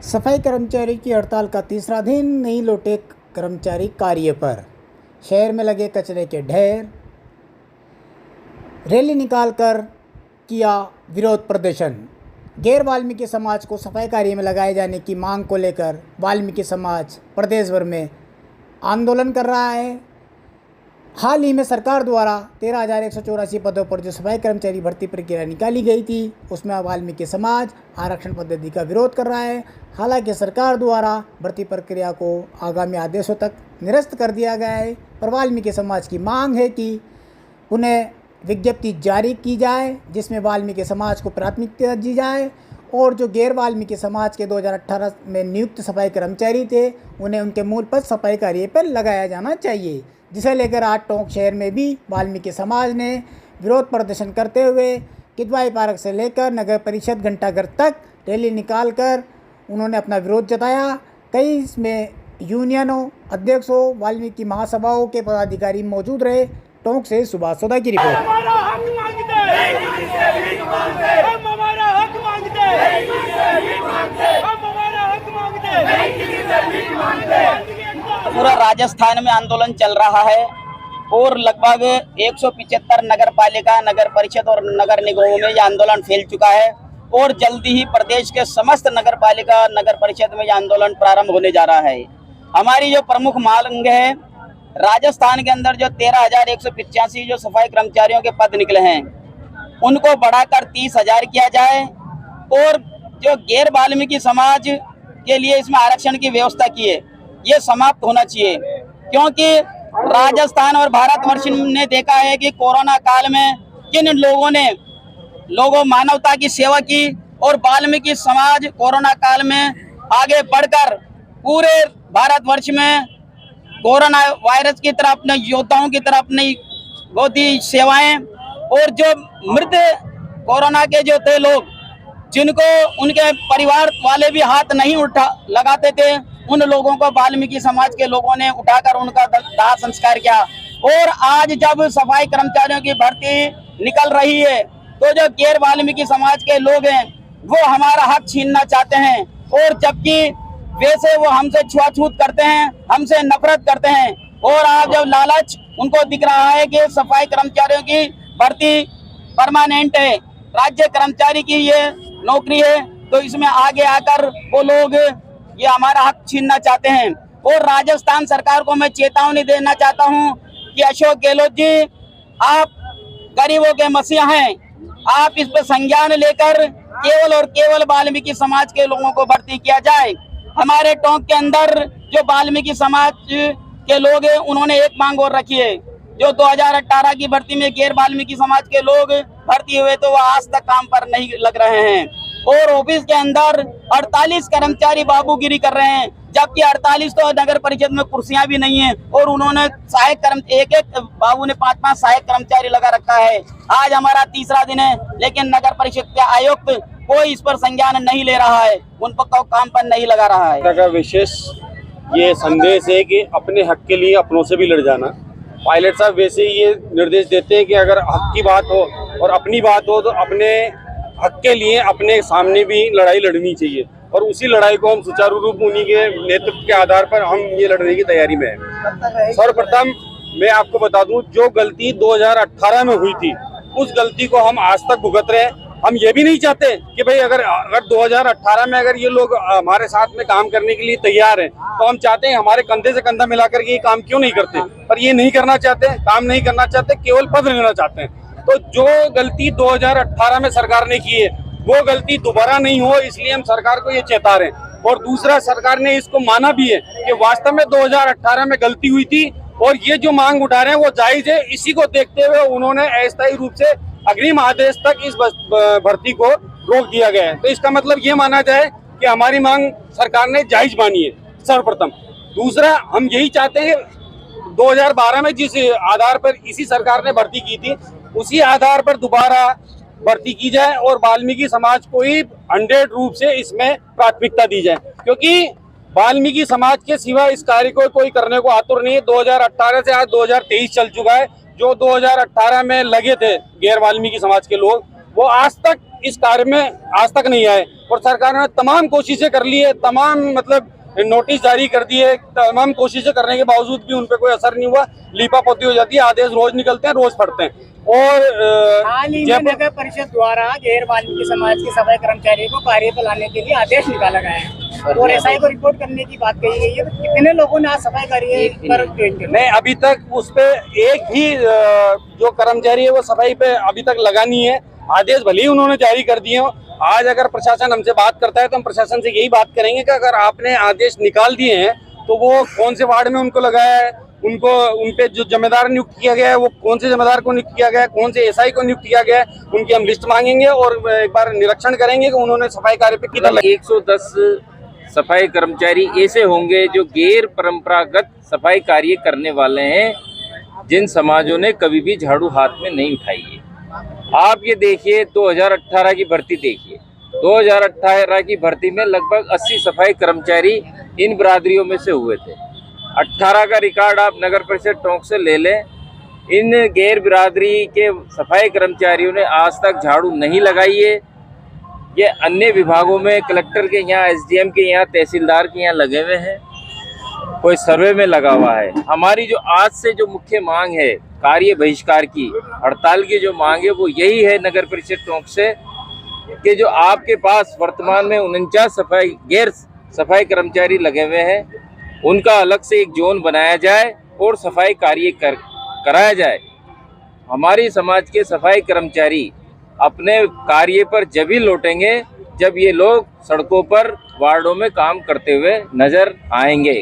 सफाई कर्मचारी की हड़ताल का तीसरा दिन नहीं लौटे कर्मचारी कार्य पर। शहर में लगे कचरे के ढेर, रैली निकालकर किया विरोध प्रदर्शन। गैर वाल्मीकि समाज को सफाई कार्य में लगाए जाने की मांग को लेकर वाल्मीकि समाज प्रदेश भर में आंदोलन कर रहा है। हाल ही में सरकार द्वारा 13,184 पदों पर जो सफाई कर्मचारी भर्ती प्रक्रिया निकाली गई थी, उसमें वाल्मीकि समाज आरक्षण पद्धति का विरोध कर रहा है। हालांकि सरकार द्वारा भर्ती प्रक्रिया को आगामी आदेशों तक निरस्त कर दिया गया है, पर वाल्मीकि समाज की मांग है कि उन्हें विज्ञप्ति जारी की जाए जिसमें वाल्मीकि समाज को प्राथमिकता दी जाए और जो गैर वाल्मीकि समाज के 2018 में नियुक्त सफाई कर्मचारी थे उन्हें उनके मूल पद सफाई कार्य पर लगाया जाना चाहिए, जिसे लेकर आज टोंक शहर में भी वाल्मीकि समाज ने विरोध प्रदर्शन करते हुए किदवाई पार्क से लेकर नगर परिषद घंटाघर तक रैली निकालकर उन्होंने अपना विरोध जताया। कई इसमें यूनियनों, अध्यक्षों, वाल्मीकि महासभाओं के पदाधिकारी मौजूद रहे। टोंक से सुभाष सोदा की रिपोर्ट। हमारा हक मांगते हैं, हम हमारा हक मांगते हैं, हम हमारा हक मांगते हैं। पूरा राजस्थान में आंदोलन चल रहा है और लगभग 175 नगर पालिका, नगर परिषद और नगर निगमों में यह आंदोलन फैल चुका है और जल्दी ही प्रदेश के समस्त नगर पालिका, नगर परिषद में यह आंदोलन प्रारंभ होने जा रहा है। हमारी जो प्रमुख मांग है, राजस्थान के अंदर जो 13,185 जो सफाई कर्मचारियों के पद निकले हैं उनको बढ़ाकर 30,000 किया जाए और जो गैर वाल्मीकि समाज के लिए इसमें आरक्षण की व्यवस्था की है ये समाप्त होना चाहिए, क्योंकि राजस्थान और भारतवर्ष ने देखा है कि कोरोना काल में किन लोगों मानवता की सेवा की और वाल्मीकि समाज कोरोना काल में आगे बढ़कर पूरे भारतवर्ष में कोरोना वायरस की तरह अपने योद्धाओं की तरह अपनी बहुत ही सेवाएं और जो मृत कोरोना के जो थे लोग जिनको उनके परिवार वाले भी हाथ नहीं लगाते थे, उन लोगों को वाल्मीकि समाज के लोगों ने उठाकर उनका दाह संस्कार किया। और आज जब सफाई कर्मचारियों की भर्ती निकल रही है तो जो गैर वाल्मीकि समाज के लोग हैं वो हमारा हक छीनना चाहते हैं और जबकि वैसे वो हमसे छुआछूत करते हैं, हमसे नफरत करते हैं। और आज जब लालच उनको दिख रहा है कि सफाई कर्मचारियों की भर्ती परमानेंट है, राज्य कर्मचारी की ये नौकरी है, तो इसमें आगे आकर वो लोग ये हमारा हक छीनना चाहते हैं। और राजस्थान सरकार को मैं चेतावनी देना चाहता हूं कि अशोक गहलोत जी, आप गरीबों के मसीहा हैं, आप इस पर संज्ञान लेकर केवल और केवल वाल्मीकि समाज के लोगों को भर्ती किया जाए। हमारे टोंक के अंदर जो वाल्मीकि समाज के लोग हैं उन्होंने एक मांग और रखी है, जो 2018 की भर्ती में गैर वाल्मीकि समाज के लोग भर्ती हुए तो वह आज तक काम पर नहीं लग रहे हैं और ऑफिस के अंदर 48 कर्मचारी बाबूगिरी कर रहे हैं, जबकि 48 तो नगर परिषद में कुर्सियां भी नहीं है और उन्होंने एक बाबू ने 5-5 सहायक कर्मचारी लगा रखा है। आज हमारा तीसरा दिन है लेकिन नगर परिषद के आयुक्त कोई इस पर संज्ञान नहीं ले रहा है, उन पर काम पर नहीं लगा रहा है। का विशेष ये संदेश है कि अपने हक के लिए अपनों से भी लड़ जाना। पायलट साहब वैसे ही ये निर्देश देते हैं कि अगर हक की बात हो और अपनी बात हो तो अपने हक के लिए अपने सामने भी लड़ाई लड़नी चाहिए और उसी लड़ाई को हम सुचारू रूप उन्हीं के नेतृत्व के आधार पर हम ये लड़ने की तैयारी में हैं। सर्वप्रथम मैं आपको बता दूं, जो गलती 2018 में हुई थी उस गलती को हम आज तक भुगत रहे हैं। हम ये भी नहीं चाहते कि भाई अगर 2018 में अगर ये लोग हमारे साथ में काम करने के लिए तैयार हैं तो हम चाहते हैं हमारे कंधे से कंधा मिलाकर के ये काम क्यों नहीं करते, पर ये नहीं करना चाहते, काम नहीं करना चाहते, केवल पद लेना चाहते हैं। तो जो गलती 2018 में सरकार ने की है वो गलती दोबारा नहीं हो, इसलिए हम सरकार को ये चेता रहे हैं। और दूसरा, सरकार ने इसको माना भी है कि वास्तव में 2018 में गलती हुई थी और ये जो मांग उठा रहे हैं वो जायज है। इसी को देखते हुए उन्होंने अस्थायी रूप से अग्रिम आदेश तक इस भर्ती को रोक दिया गया है। तो इसका मतलब ये माना जाए कि हमारी मांग सरकार ने जायज मानी है, सर्वप्रथम। दूसरा, हम यही चाहते हैं 2012 में जिस आधार पर इसी सरकार ने भर्ती की थी उसी आधार पर दोबारा भर्ती की जाए और वाल्मीकि समाज को ही 100 रूप से इसमें प्राथमिकता दी जाए, क्योंकि वाल्मीकि समाज के सिवा इस कार्य को कोई करने को आतुर नहीं है। 2018 से आज 2023 चल चुका है। जो 2018 में लगे थे गैर वाल्मीकि समाज के लोग वो आज तक इस कार्य में आज तक नहीं आए। और सरकार ने तमाम कोशिशें कर ली है, तमाम मतलब नोटिस जारी कर दिए, तमाम कोशिशें करने के बावजूद भी उन पे कोई असर नहीं हुआ। लीपापोती हो जाती है, आदेश रोज निकलते हैं, रोज पढ़ते हैं। और हाल ही में नगर परिषद द्वारा गैर वाल्मीकि समाज के सफाई कर्मचारियों को कार्य पर लाने के लिए आदेश निकाला गया है और एसआई को रिपोर्ट करने की बात कही गई है। तो कितने लोगों ने आज सफाई कार्य पर ज्वाइन किया? नहीं, अभी तक उस पे एक भी जो कर्मचारी है वो सफाई पे अभी तक लगा नहीं है। आदेश भले ही उन्होंने जारी कर दिए हो। आज अगर प्रशासन हमसे बात करता है तो हम प्रशासन से यही बात करेंगे कि अगर आपने आदेश निकाल दिए हैं तो वो कौन से वार्ड में उनको लगाया है, उनको उनपे जो जिम्मेदार नियुक्त किया गया है वो कौन से जिम्मेदार को नियुक्त किया गया है, कौन से एसआई को नियुक्त किया गया है, उनकी हम लिस्ट मांगेंगे और एक बार निरीक्षण करेंगे कि उन्होंने सफाई कार्य पे कितना 110 सफाई कर्मचारी ऐसे होंगे जो गैर परंपरागत सफाई कार्य करने वाले हैं, जिन समाजों ने कभी भी झाड़ू हाथ में नहीं उठाई है। आप ये देखिए 2018 की भर्ती देखिए, 2018 की भर्ती में लगभग 80 सफाई कर्मचारी इन बिरादरियों में से हुए थे। 18 का रिकॉर्ड आप नगर परिषद टोंक से ले लें, इन गैर बिरादरी के सफाई कर्मचारियों ने आज तक झाड़ू नहीं लगाई है। ये अन्य विभागों में कलेक्टर के यहाँ, एसडीएम के यहाँ, तहसीलदार के यहाँ लगे हुए हैं, कोई सर्वे में लगा हुआ है। हमारी जो आज से जो मुख्य मांग है कार्य बहिष्कार की, हड़ताल की जो मांग है वो यही है नगर परिषद टोंक से कि जो आपके पास वर्तमान में 49 गैर सफाई कर्मचारी लगे हुए हैं, उनका अलग से एक जोन बनाया जाए और सफाई कार्य कराया जाए। हमारी समाज के सफाई कर्मचारी अपने कार्य पर जब ही लौटेंगे जब ये लोग सड़कों पर वार्डों में काम करते हुए नजर आएंगे।